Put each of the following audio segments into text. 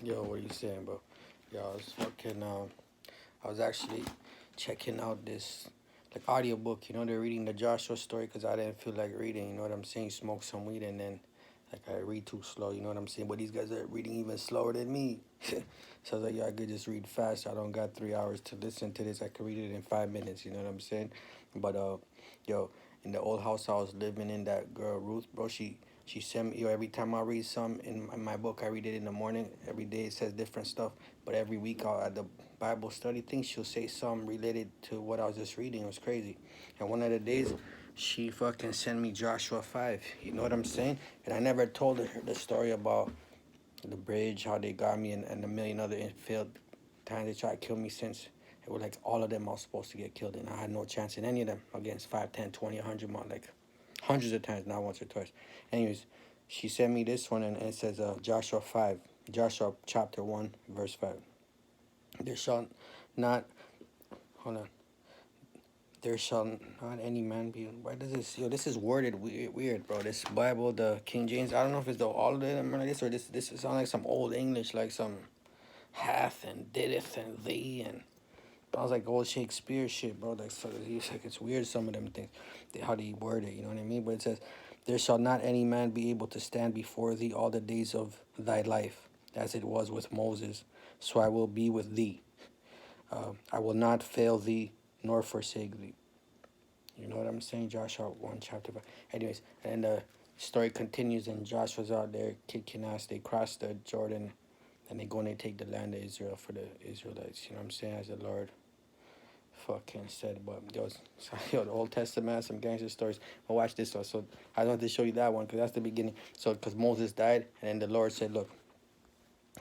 Yo, what are you saying, bro? Yo, I was actually checking out this like audiobook. They're reading the Joshua story because I didn't feel like reading. You know what I'm saying? Smoke some weed and then like I read too slow. You know what I'm saying? But these guys are reading even slower than me. So I was like, yo, I could just read fast. I don't got 3 hours to listen to this. I could read it in 5 minutes. You know what I'm saying? But yo, in the old house I was living in, that girl Ruth, bro, she sent me, every time I read some in my book, I read it in the morning. Every day it says different stuff. But every week at the Bible study thing, she'll say something related to what I was just reading. It was crazy. And one of the days, she fucking sent me Joshua 5. You know what I'm saying? And I never told her the story about the bridge, how they got me, and a million other failed times they tried to kill me since. It was like all of them I was supposed to get killed, and I had no chance in any of them against 5, 10, 20, 100 more, like hundreds of times, not once or twice. Anyways, she sent me this one, and it says Joshua 5, Joshua chapter 1, verse 5. There shall not, hold on, there shall not any man be. Why does this? Yo, this is worded weird, bro. This Bible, the King James. I don't know if it's the all of them like this or this. This sounds like some old English, like some hath and dideth and thee and. I was like old Shakespeare shit, bro. Like, so it's like it's weird some of them things, how they word it. You know what I mean? But it says, "There shall not any man be able to stand before thee all the days of thy life, as it was with Moses. So I will be with thee. I will not fail thee nor forsake thee." You know what I'm saying? Joshua 1, chapter 5. Anyways, and the story continues, and Joshua's out there kicking ass. They cross the Jordan, and they go and they take the land of Israel for the Israelites. You know what I'm saying? As the Lord fucking said. But there was, yo, the Old Testament has some gangster stories. But watch this one. So I wanted to show you that one because that's the beginning. So, because Moses died, and then the Lord said, look,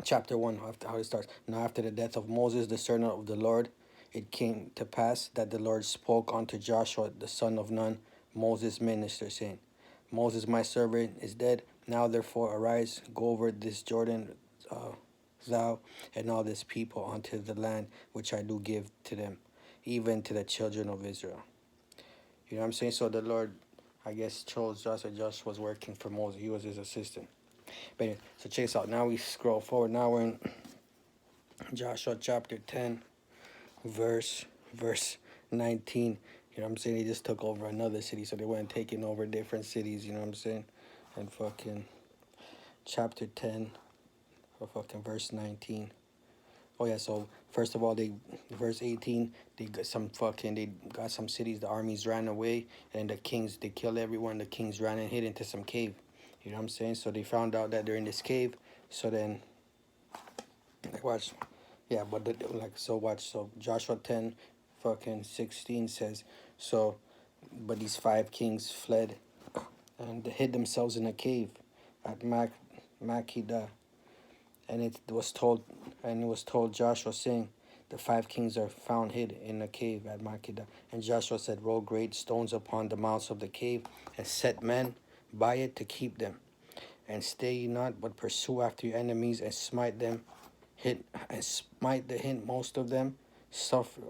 chapter 1, after how it starts. Now, after the death of Moses, the servant of the Lord, it came to pass that the Lord spoke unto Joshua, the son of Nun, Moses' minister, saying, Moses, my servant, is dead. Now, therefore, arise, go over this Jordan, uh, thou and all this people, unto the land which I do give to them, even to the children of Israel. You know what I'm saying? So the Lord, I guess, chose Joshua. Joshua was working for Moses. He was his assistant. But anyway, so check this out. Now we scroll forward. Now we're in Joshua chapter 10, verse 19. You know what I'm saying? They just took over another city, so they weren't taking over different cities, you know what I'm saying? And fucking chapter 10, or fucking verse 19. Oh yeah, so first of all, verse 18, they got some cities, the armies ran away, and the kings, they killed everyone. The kings ran and hid into some cave. You know what I'm saying? So they found out that they're in this cave. So then, like, watch. Yeah, but so watch. So Joshua 10, fucking 16 says, so, but these five kings fled and hid themselves in a cave at Makkedah. And it was told Joshua, saying, the five kings are found hid in a cave at Makkedah. And Joshua said, roll great stones upon the mouths of the cave, and set men by it to keep them. And stay ye not, but pursue after your enemies, and smite them, most of them, suffer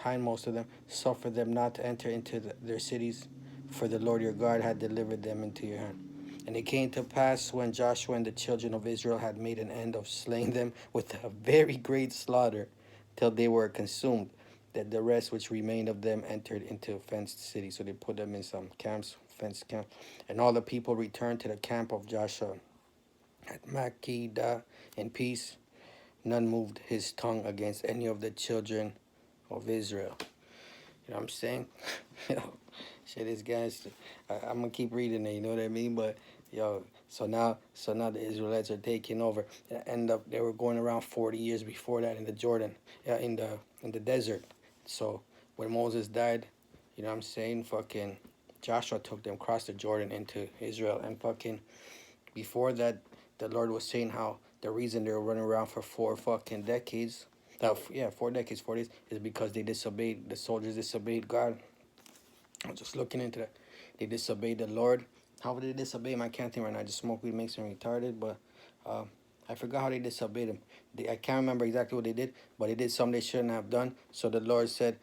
hindmost of them, suffer them not to enter into their cities, for the Lord your God had delivered them into your hand. And it came to pass, when Joshua and the children of Israel had made an end of slaying them with a very great slaughter, till they were consumed, that the rest which remained of them entered into fenced cities. So they put them in some camps, fenced camps. And all the people returned to the camp of Joshua at Makkedah in peace. None moved his tongue against any of the children of Israel. You know what I'm saying? Yo, shit, this guy's. I'm gonna keep reading it. You know what I mean? But yo, so now the Israelites are taking over. And they were going around 40 years before that in the Jordan, yeah, in the desert. So when Moses died, you know what I'm saying? Fucking Joshua took them across the Jordan into Israel, and fucking before that, the Lord was saying how the reason they were running around for 4 fucking decades, 4 decades, 4 days, is because the soldiers disobeyed God. I was just looking into that. They disobeyed the Lord. How did they disobey him? I can't think right now. Just smoke weed makes me retarded, but uh, I forgot how they disobeyed him. I can't remember exactly what they did, but they did something they shouldn't have done. So the Lord said,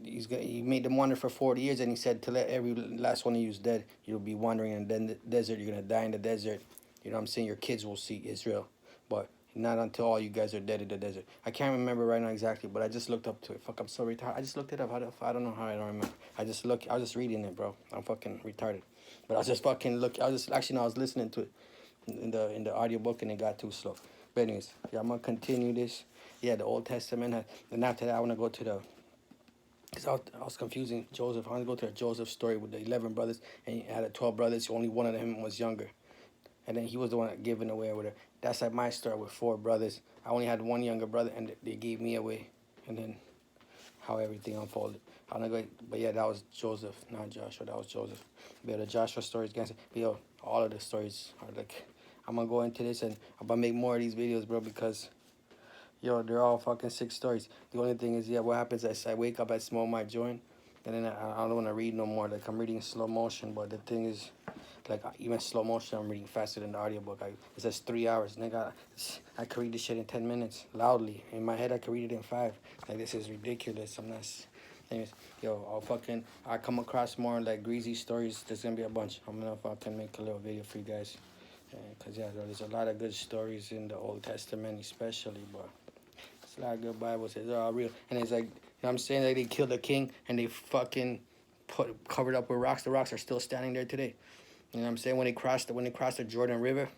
he made them wander for 40 years, and he said, to let every last one of you is dead, you'll be wandering in the desert, you're going to die in the desert. You know what I'm saying? Your kids will see Israel. But Not until all you guys are dead in the desert. I can't remember right now exactly, but I just looked up to it. Fuck, I'm so retarded. I just looked it up. I don't know how I don't remember. I was just reading it, bro. I'm fucking retarded. But I was just fucking look. I was just actually no, I was listening to it in the audiobook and it got too slow. But anyways, yeah, I'm gonna continue this. Yeah, the Old Testament. And after that, I wanna go to the. Because I was confusing Joseph. I want to go to the Joseph story with the 11 brothers, and he had 12 brothers. Only one of them was younger. And then he was the one that given away or whatever. That's like my story with 4 brothers. I only had one younger brother, and they gave me away. And then how everything unfolded. I don't know, but yeah, that was Joseph, not Joshua. That was Joseph. But yeah, the Joshua stories, guys. But yo, all of the stories are like, I'm gonna go into this and I'm gonna make more of these videos, bro, because yo, they're all fucking sick stories. The only thing is, yeah, what happens is I wake up, I smoke my joint, and then I don't want to read no more. Like, I'm reading slow motion, but the thing is, like, even slow motion, I'm reading faster than the audiobook. It says 3 hours. Nigga, I could read this shit in 10 minutes, loudly. In my head, I could read it in 5. Like, this is ridiculous. I'm not... Anyways, yo, I come across more, like, greasy stories. There's gonna be a bunch. I'm gonna fucking make a little video for you guys. Because, yeah, there's a lot of good stories in the Old Testament, especially, but... It's a lot of good Bible says they're all real. And it's like, you know what I'm saying? Like, they killed the king and they fucking covered up with rocks. The rocks are still standing there today. You know what I'm saying? When they crossed the Jordan River,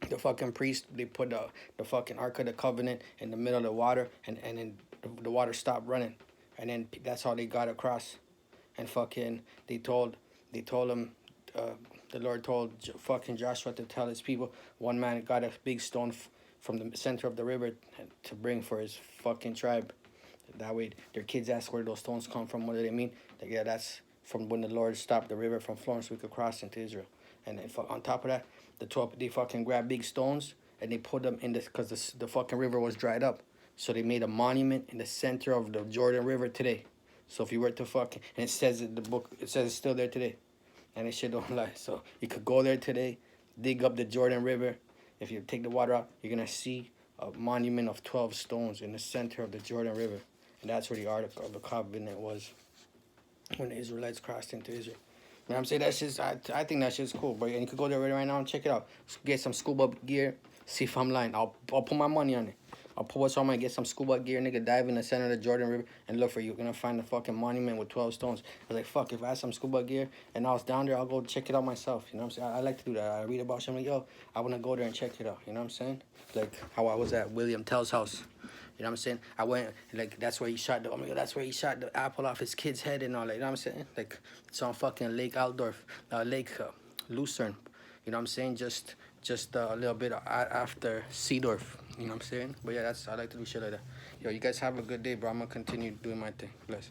the fucking priest, they put the fucking Ark of the Covenant in the middle of the water, and then the water stopped running. And then that's how they got across. And fucking, they told him, the Lord told fucking Joshua to tell his people, one man got a big stone from the center of the river to bring for his fucking tribe. That way, their kids ask where those stones come from. What do they mean? Like, yeah, that's from when the Lord stopped the river from flowing so we could cross into Israel. And then on top of that, the 12, they fucking grabbed big stones and they put them in this, because the fucking river was dried up. So they made a monument in the center of the Jordan River today. So if you were to fucking, and it says in the book, it says it's still there today. And this shit don't lie. So you could go there today, dig up the Jordan River. If you take the water out, you're going to see a monument of 12 stones in the center of the Jordan River. And that's where the Ark of the Covenant was when the Israelites crossed into Israel. You know what I'm saying? That's just, I think that shit's cool, bro. And you could go there right now and check it out. Get some scuba gear, see if I'm lying. I'll put my money on it. I'll put what's on my, get some scuba gear, nigga, dive in the center of the Jordan River and look for you. You're gonna find a fucking monument with 12 stones. I was like, fuck, if I had some scuba gear and I was down there, I'll go check it out myself. You know what I'm saying? I like to do that. I read about something, like, yo, I wanna go there and check it out. You know what I'm saying? Like how I was at William Tell's house. You know what I'm saying? I went, like, that's where he shot that's where he shot the apple off his kid's head and all that. You know what I'm saying? Like, it's on fucking Lake Altdorf, Lake Lucerne. You know what I'm saying? Just a little bit after Seedorf. You know what I'm saying? But yeah, I like to do shit like that. Yo, you guys have a good day, bro. I'm gonna continue doing my thing. Bless.